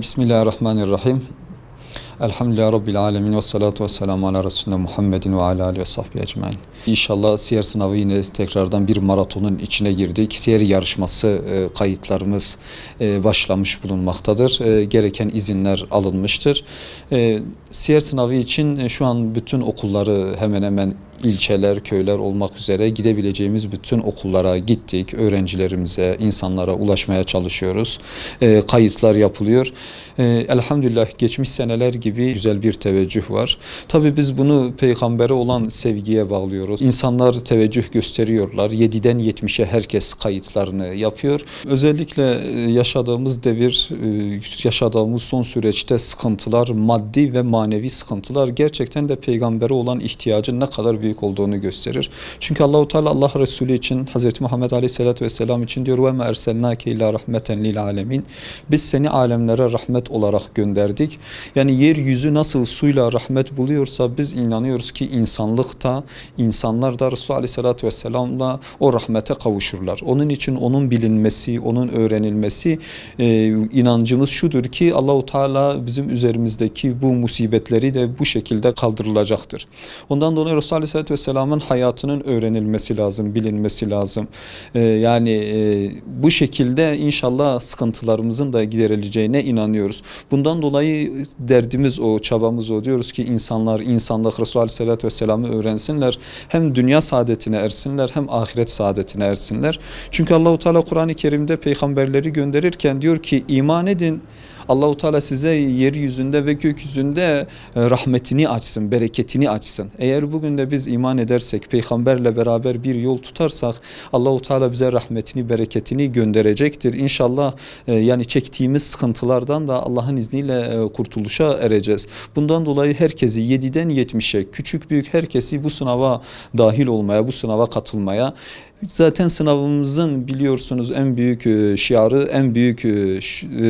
Bismillahirrahmanirrahim. Elhamdülillahi Rabbil alemin ve salatu ve selamu ala Resulüne Muhammedin ve ala alihi ve sahbihi ecmaîn. İnşallah siyer sınavı yine tekrardan bir maratonun içine girdik. Siyer yarışması kayıtlarımız başlamış bulunmaktadır. Gereken izinler alınmıştır. Siyer sınavı için şu an bütün okulları hemen hemen ilçeler, köyler olmak üzere gidebileceğimiz bütün okullara gittik. Öğrencilerimize, insanlara ulaşmaya çalışıyoruz. Kayıtlar yapılıyor. Elhamdülillah geçmiş seneler gibi güzel bir teveccüh var. Tabii biz bunu peygambere olan sevgiye bağlıyoruz. İnsanlar teveccüh gösteriyorlar. 7'den 70'e herkes kayıtlarını yapıyor. Özellikle yaşadığımız devir, yaşadığımız son süreçte sıkıntılar, maddi ve manevi sıkıntılar gerçekten de peygambere olan ihtiyacın ne kadar büyük olduğunu gösterir. Çünkü Allahu Teala Allah Resulü için, Hazreti Muhammed Aleyhisselatü Vesselam için diyor ve me erselnake illa rahmeten lil alemin. Biz seni alemlere rahmet olarak gönderdik. Yani yeryüzü nasıl suyla rahmet buluyorsa biz inanıyoruz ki insanlıkta, insanlar da Resulullah Aleyhisselatü Vesselam'la o rahmete kavuşurlar. Onun için onun bilinmesi, onun öğrenilmesi inancımız şudur ki Allahu Teala bizim üzerimizdeki bu musibetleri de bu şekilde kaldırılacaktır. Ondan dolayı Resulullah Aleyhisselatü Vesselam'ın hayatının öğrenilmesi lazım, bilinmesi lazım. Bu şekilde inşallah sıkıntılarımızın da giderileceğine inanıyoruz. Bundan dolayı derdimiz o, çabamız o. Diyoruz ki insanlık Resulullah Aleyhisselatü Vesselam'ı öğrensinler. Hem dünya saadetine ersinler hem ahiret saadetine ersinler. Çünkü Allahu Teala Kur'an-ı Kerim'de peygamberleri gönderirken diyor ki iman edin. Allahu Teala size yeryüzünde ve gökyüzünde rahmetini açsın, bereketini açsın. Eğer bugün de biz iman edersek, peygamberle beraber bir yol tutarsak Allahu Teala bize rahmetini, bereketini gönderecektir. İnşallah yani çektiğimiz sıkıntılardan da Allah'ın izniyle kurtuluşa ereceğiz. Bundan dolayı herkesi 7'den 70'e, küçük büyük herkesi bu sınava dahil olmaya, bu sınava katılmaya. Zaten sınavımızın biliyorsunuz en büyük şiarı, en büyük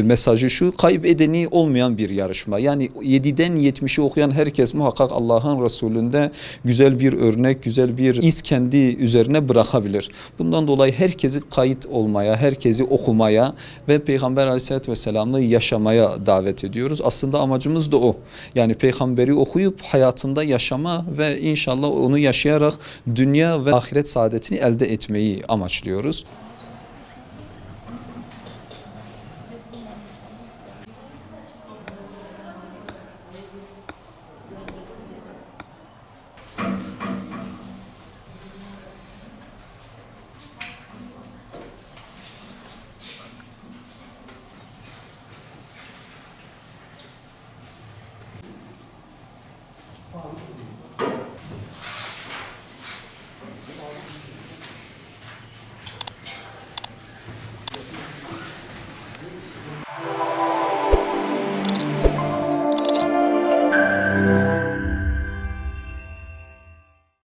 mesajı şu: kaybedeni olmayan bir yarışma. Yani 7'den 70'i okuyan herkes muhakkak Allah'ın Resulü'nde güzel bir örnek, güzel bir iz kendi üzerine bırakabilir. Bundan dolayı herkesi kayıt olmaya, herkesi okumaya ve Peygamber Aleyhisselatü Vesselam'ı yaşamaya davet ediyoruz. Aslında amacımız da o. Yani peygamberi okuyup hayatında yaşama ve inşallah onu yaşayarak dünya ve ahiret saadetini elde etmeyi amaçlıyoruz.